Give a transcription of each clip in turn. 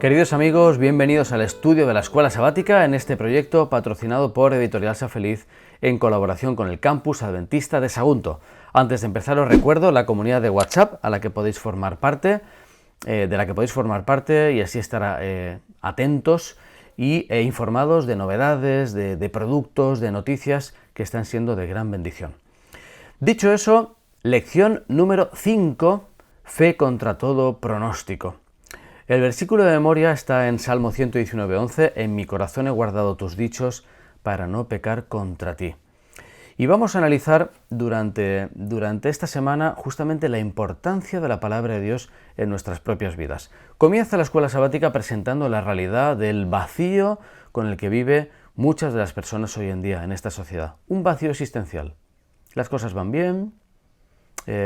Queridos amigos, bienvenidos al estudio de la Escuela Sabática en este proyecto patrocinado por Editorial Sea Feliz en colaboración con el Campus Adventista de Sagunto. Antes de empezar os recuerdo la comunidad de WhatsApp a la que podéis formar parte, y así estar atentos e informados de novedades, de productos, de noticias que están siendo de gran bendición. Dicho eso, lección número 5, fe contra todo pronóstico. El versículo de memoria está en Salmo 119:11, en mi corazón he guardado tus dichos para no pecar contra ti. Y vamos a analizar durante esta semana justamente la importancia de la palabra de Dios en nuestras propias vidas. Comienza la escuela sabática presentando la realidad del vacío con el que vive muchas de las personas hoy en día en esta sociedad. Un vacío existencial. Las cosas van bien,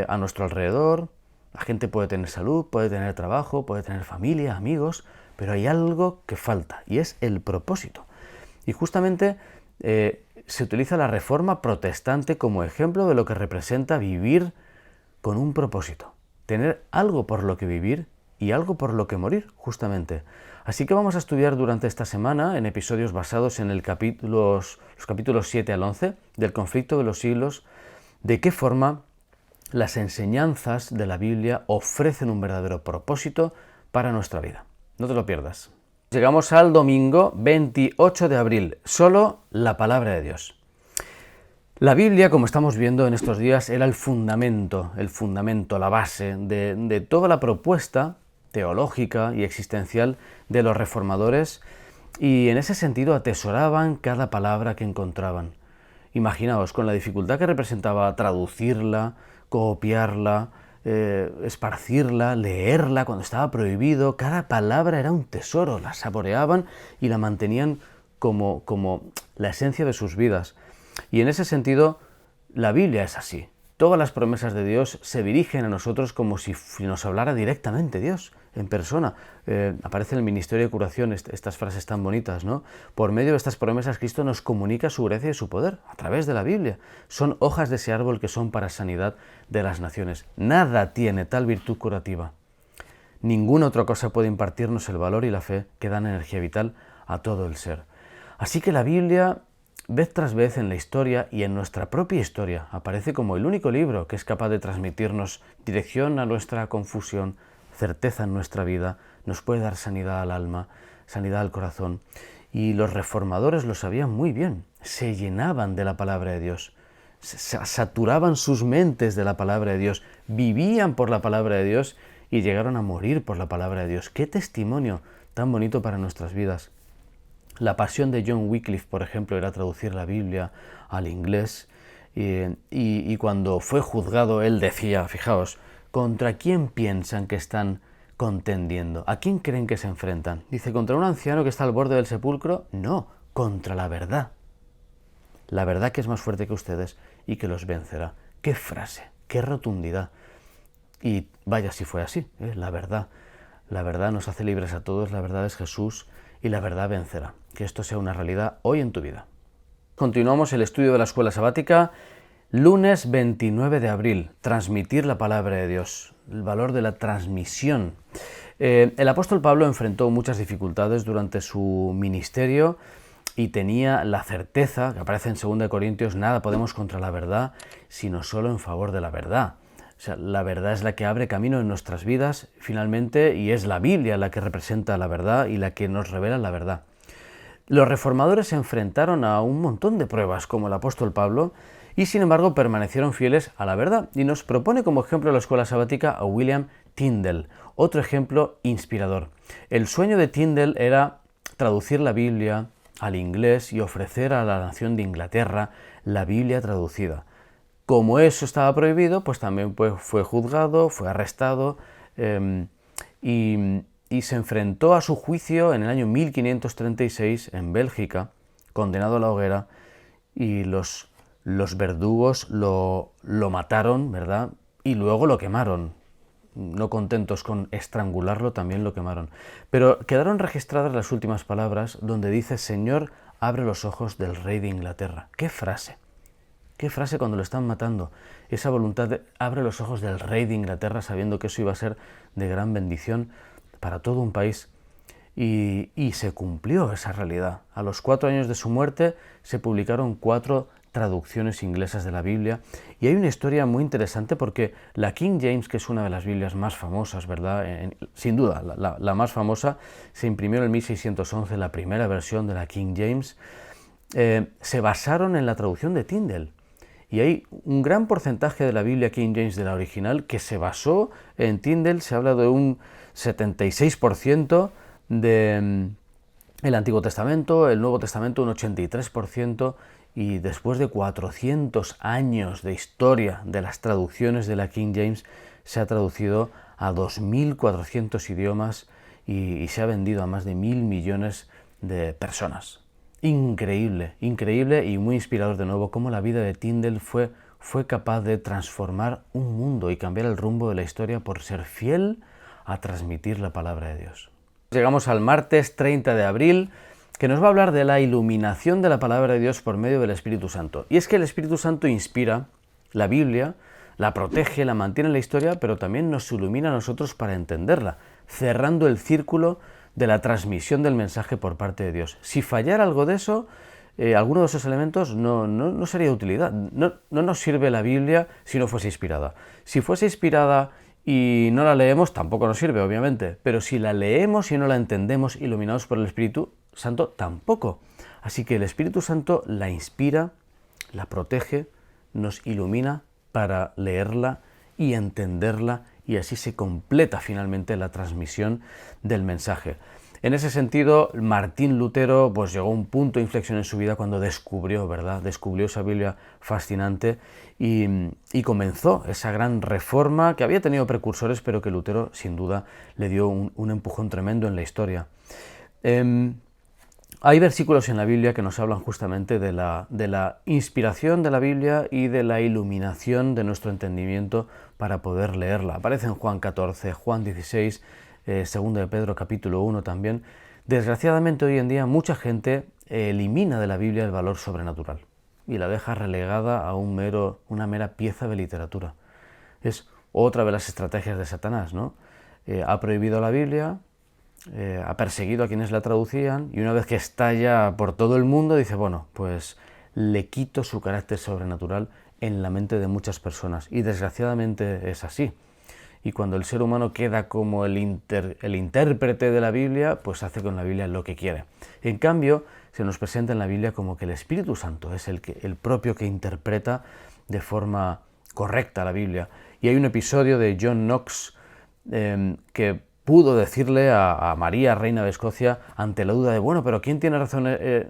a nuestro alrededor, la gente puede tener salud, puede tener trabajo, puede tener familia, amigos, pero hay algo que falta y es el propósito. Y justamente se utiliza la Reforma Protestante como ejemplo de lo que representa vivir con un propósito, tener algo por lo que vivir y algo por lo que morir, justamente. Así que vamos a estudiar durante esta semana, en episodios basados en los capítulos 7 al 11 del conflicto de los siglos, de qué forma las enseñanzas de la Biblia ofrecen un verdadero propósito para nuestra vida. No te lo pierdas. Llegamos al domingo 28 de abril, solo la palabra de Dios. La Biblia, como estamos viendo en estos días, era el fundamento, la base de toda la propuesta teológica y existencial de los reformadores, y en ese sentido atesoraban cada palabra que encontraban. Imaginaos, con la dificultad que representaba traducirla, copiarla, esparcirla, leerla cuando estaba prohibido, cada palabra era un tesoro, la saboreaban y la mantenían como la esencia de sus vidas. Y en ese sentido, la Biblia es así. Todas las promesas de Dios se dirigen a nosotros como si nos hablara directamente Dios, en persona. Aparece en el Ministerio de Curación estas frases tan bonitas, ¿no? Por medio de estas promesas, Cristo nos comunica su gracia y su poder, a través de la Biblia. Son hojas de ese árbol que son para sanidad de las naciones. Nada tiene tal virtud curativa. Ninguna otra cosa puede impartirnos el valor y la fe que dan energía vital a todo el ser. Así que la Biblia, vez tras vez en la historia y en nuestra propia historia, aparece como el único libro que es capaz de transmitirnos dirección a nuestra confusión, certeza en nuestra vida, nos puede dar sanidad al alma, sanidad al corazón. Y los reformadores lo sabían muy bien, se llenaban de la palabra de Dios, saturaban sus mentes de la palabra de Dios, vivían por la palabra de Dios y llegaron a morir por la palabra de Dios. ¡Qué testimonio tan bonito para nuestras vidas! La pasión de John Wycliffe, por ejemplo, era traducir la Biblia al inglés, y cuando fue juzgado él decía, fijaos, ¿contra quién piensan que están contendiendo? ¿A quién creen que se enfrentan? Dice, ¿contra un anciano que está al borde del sepulcro? No, contra la verdad. La verdad que es más fuerte que ustedes y que los vencerá. ¡Qué frase! ¡Qué rotundidad! Y vaya si fue así, ¿eh? La verdad nos hace libres a todos, la verdad es Jesús y la verdad vencerá. Que esto sea una realidad hoy en tu vida. Continuamos el estudio de la escuela sabática. Lunes 29 de abril, transmitir la palabra de Dios, el valor de la transmisión. El apóstol Pablo enfrentó muchas dificultades durante su ministerio y tenía la certeza, que aparece en 2 Corintios, nada podemos contra la verdad, sino solo en favor de la verdad. O sea, la verdad es la que abre camino en nuestras vidas, finalmente, y es la Biblia la que representa la verdad y la que nos revela la verdad. Los reformadores se enfrentaron a un montón de pruebas, como el apóstol Pablo, y sin embargo permanecieron fieles a la verdad. Y nos propone como ejemplo la escuela sabática a William Tyndale, otro ejemplo inspirador. El sueño de Tyndale era traducir la Biblia al inglés y ofrecer a la nación de Inglaterra la Biblia traducida. Como eso estaba prohibido, pues también fue juzgado, fue arrestado y se enfrentó a su juicio en el año 1536 en Bélgica, condenado a la hoguera, y los verdugos lo mataron, ¿verdad? Y luego lo quemaron. No contentos con estrangularlo, también lo quemaron. Pero quedaron registradas las últimas palabras donde dice: Señor, abre los ojos del rey de Inglaterra. ¡Qué frase! ¡Qué frase cuando lo están matando! Esa voluntad de abre los ojos del rey de Inglaterra, sabiendo que eso iba a ser de gran bendición para todo un país. y se cumplió esa realidad. A los 4 años de su muerte se publicaron 4 traducciones inglesas de la Biblia, y hay una historia muy interesante porque la King James, que es una de las Biblias más famosas, ¿verdad? Sin duda, la más famosa, se imprimió en el 1611, la primera versión de la King James, se basaron en la traducción de Tyndale. Y hay un gran porcentaje de la Biblia King James, de la original, que se basó en Tyndale. Se habla de un 76% del Antiguo Testamento, el Nuevo Testamento un 83%, y después de 400 años de historia de las traducciones de la King James, se ha traducido a 2.400 idiomas y se ha vendido a más de 1.000 millones de personas. Increíble, increíble y muy inspirador de nuevo cómo la vida de Tyndale fue capaz de transformar un mundo y cambiar el rumbo de la historia por ser fiel a transmitir la palabra de Dios. Llegamos al martes 30 de abril, que nos va a hablar de la iluminación de la palabra de Dios por medio del Espíritu Santo. Y es que el Espíritu Santo inspira la Biblia, la protege, la mantiene en la historia, pero también nos ilumina a nosotros para entenderla, cerrando el círculo de la transmisión del mensaje por parte de Dios. Si fallara algo de eso, alguno de esos elementos no sería de utilidad. No nos sirve la Biblia si no fuese inspirada. Si fuese inspirada y no la leemos, tampoco nos sirve, obviamente. Pero si la leemos y no la entendemos, iluminados por el Espíritu Santo, tampoco. Así que el Espíritu Santo la inspira, la protege, nos ilumina para leerla y entenderla, y así se completa finalmente la transmisión del mensaje. En ese sentido, Martín Lutero pues llegó a un punto de inflexión en su vida cuando descubrió, ¿verdad? Descubrió esa Biblia fascinante y comenzó esa gran reforma que había tenido precursores, pero que Lutero sin duda le dio un empujón tremendo en la historia. Hay versículos en la Biblia que nos hablan justamente de la inspiración de la Biblia y de la iluminación de nuestro entendimiento para poder leerla. Aparece en Juan 14, Juan 16, 2 de Pedro capítulo 1 también. Desgraciadamente hoy en día mucha gente elimina de la Biblia el valor sobrenatural y la deja relegada a una mera pieza de literatura. Es otra de las estrategias de Satanás, ¿no? Ha prohibido la Biblia, ha perseguido a quienes la traducían, y una vez que está ya por todo el mundo dice, bueno, pues le quito su carácter sobrenatural en la mente de muchas personas, y desgraciadamente es así. Y cuando el ser humano queda como el intérprete de la Biblia, pues hace con la Biblia lo que quiere. En cambio, se nos presenta en la Biblia como que el Espíritu Santo es el propio que interpreta de forma correcta la Biblia. Y hay un episodio de John Knox que pudo decirle a María, reina de Escocia, ante la duda de, bueno, pero ¿quién tiene razón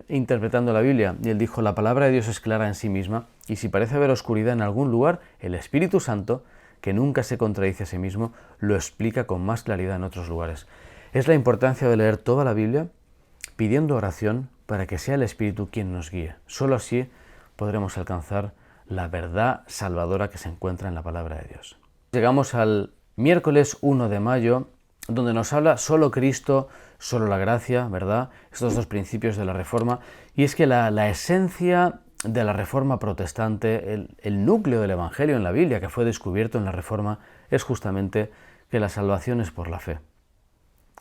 interpretando la Biblia? Y él dijo, la palabra de Dios es clara en sí misma, y si parece haber oscuridad en algún lugar, el Espíritu Santo, que nunca se contradice a sí mismo, lo explica con más claridad en otros lugares. Es la importancia de leer toda la Biblia pidiendo oración para que sea el Espíritu quien nos guíe. Solo así podremos alcanzar la verdad salvadora que se encuentra en la palabra de Dios. Llegamos al miércoles 1 de mayo, donde nos habla solo Cristo, solo la gracia, ¿verdad? Estos dos principios de la Reforma. Y es que la esencia de la Reforma protestante, el núcleo del Evangelio en la Biblia que fue descubierto en la Reforma, es justamente que la salvación es por la fe,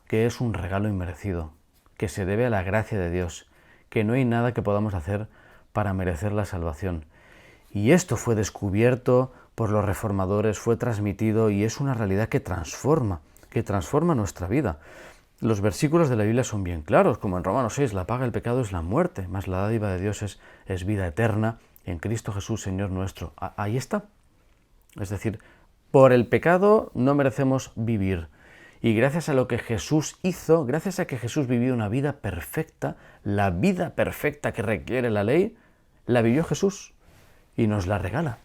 que es un regalo inmerecido, que se debe a la gracia de Dios, que no hay nada que podamos hacer para merecer la salvación. Y esto fue descubierto por los reformadores, fue transmitido, y es una realidad que transforma nuestra vida. Los versículos de la Biblia son bien claros, como en Romanos 6, la paga del pecado es la muerte, mas la dádiva de Dios es vida eterna en Cristo Jesús, Señor nuestro. Ahí está. Es decir, por el pecado no merecemos vivir. Y gracias a lo que Jesús hizo, gracias a que Jesús vivió una vida perfecta, la vida perfecta que requiere la ley, la vivió Jesús y nos la regala.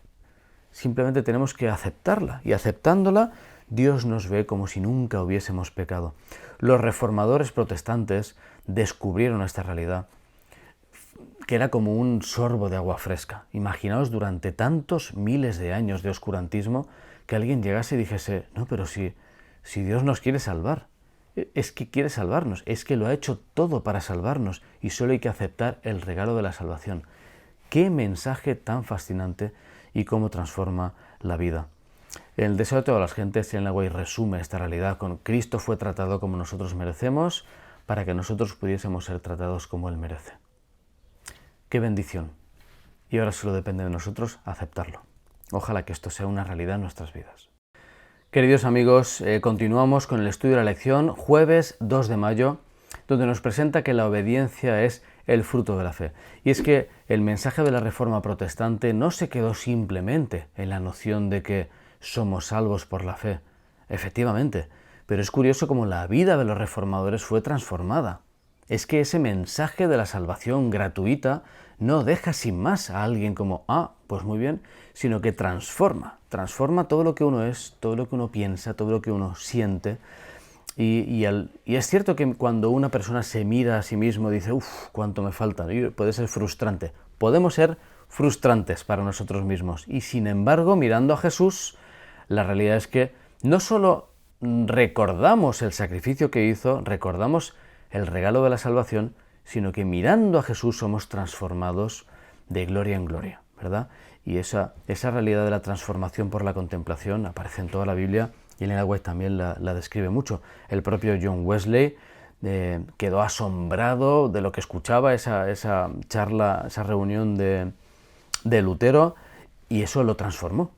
Simplemente tenemos que aceptarla, y aceptándola, Dios nos ve como si nunca hubiésemos pecado. Los reformadores protestantes descubrieron esta realidad, que era como un sorbo de agua fresca. Imaginaos durante tantos miles de años de oscurantismo que alguien llegase y dijese, no, pero si Dios nos quiere salvar, es que quiere salvarnos, es que lo ha hecho todo para salvarnos y solo hay que aceptar el regalo de la salvación. ¡Qué mensaje tan fascinante y cómo transforma la vida! El deseo de todas las gentes, Ellen White resume esta realidad con Cristo fue tratado como nosotros merecemos para que nosotros pudiésemos ser tratados como Él merece. ¡Qué bendición! Y ahora solo depende de nosotros aceptarlo. Ojalá que esto sea una realidad en nuestras vidas. Queridos amigos, continuamos con el estudio de la lección jueves 2 de mayo, donde nos presenta que la obediencia es el fruto de la fe. Y es que el mensaje de la Reforma protestante no se quedó simplemente en la noción de que somos salvos por la fe. Efectivamente, pero es curioso cómo la vida de los reformadores fue transformada. Es que ese mensaje de la salvación gratuita no deja sin más a alguien como, pues muy bien, sino que transforma todo lo que uno es, todo lo que uno piensa, todo lo que uno siente. Y es cierto que cuando una persona se mira a sí mismo dice, cuánto me falta, y puede ser frustrante. Podemos ser frustrantes para nosotros mismos. Y sin embargo, mirando a Jesús, la realidad es que no solo recordamos el sacrificio que hizo, recordamos el regalo de la salvación, sino que mirando a Jesús somos transformados de gloria en gloria, ¿verdad? Y esa realidad de la transformación por la contemplación aparece en toda la Biblia y Ellen White también la describe mucho. El propio John Wesley quedó asombrado de lo que escuchaba, esa charla, esa reunión de Lutero, y eso lo transformó.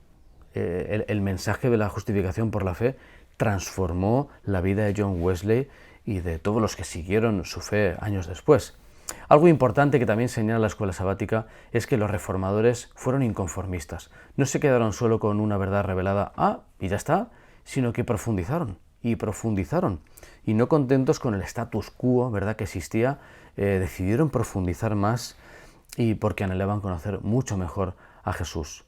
El mensaje de la justificación por la fe transformó la vida de John Wesley y de todos los que siguieron su fe años después. Algo importante que también señala la escuela sabática es que los reformadores fueron inconformistas. No se quedaron solo con una verdad revelada, y ya está, sino que profundizaron. Y no contentos con el status quo, ¿verdad?, que existía, decidieron profundizar más y porque anhelaban conocer mucho mejor a Jesús.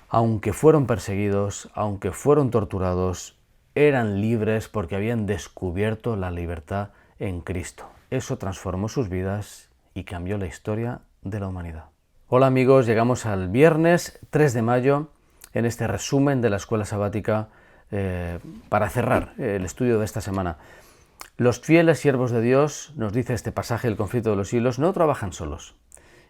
Aunque fueron perseguidos, aunque fueron torturados, eran libres porque habían descubierto la libertad en Cristo. Eso transformó sus vidas y cambió la historia de la humanidad. Hola amigos, llegamos al viernes 3 de mayo en este resumen de la escuela sabática para cerrar el estudio de esta semana. Los fieles siervos de Dios, nos dice este pasaje del conflicto de los siglos, no trabajan solos.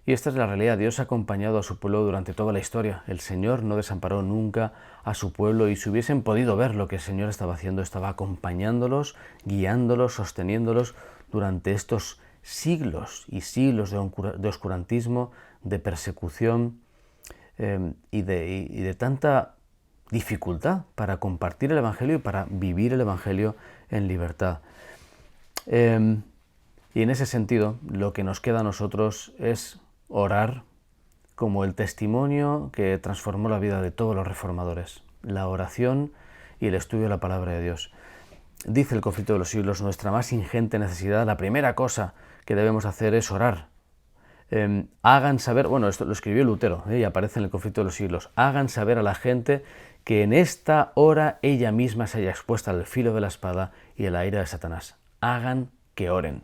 Y esta es la realidad. Dios ha acompañado a su pueblo durante toda la historia. El Señor no desamparó nunca a su pueblo y si hubiesen podido ver lo que el Señor estaba haciendo, estaba acompañándolos, guiándolos, sosteniéndolos durante estos siglos y siglos de oscurantismo, de persecución y de tanta dificultad para compartir el Evangelio y para vivir el Evangelio en libertad. Y en ese sentido, lo que nos queda a nosotros es orar como el testimonio que transformó la vida de todos los reformadores, la oración y el estudio de la palabra de Dios. Dice el conflicto de los siglos, nuestra más ingente necesidad, la primera cosa que debemos hacer es orar. Hagan saber, esto lo escribió Lutero y aparece en el conflicto de los siglos, hagan saber a la gente que en esta hora ella misma se haya expuesta al filo de la espada y a la ira de Satanás. Hagan que oren.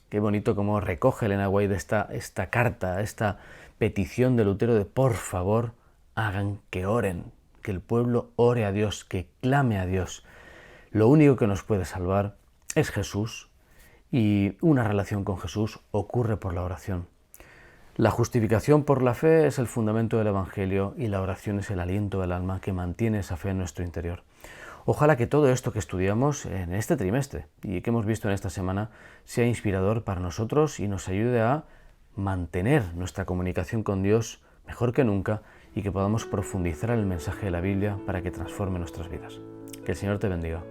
Qué bonito cómo recoge Ellen White esta carta, esta petición de Lutero de por favor, hagan que oren, que el pueblo ore a Dios, que clame a Dios. Lo único que nos puede salvar es Jesús y una relación con Jesús ocurre por la oración. La justificación por la fe es el fundamento del Evangelio y la oración es el aliento del alma que mantiene esa fe en nuestro interior. Ojalá que todo esto que estudiamos en este trimestre y que hemos visto en esta semana sea inspirador para nosotros y nos ayude a mantener nuestra comunicación con Dios mejor que nunca y que podamos profundizar en el mensaje de la Biblia para que transforme nuestras vidas. Que el Señor te bendiga.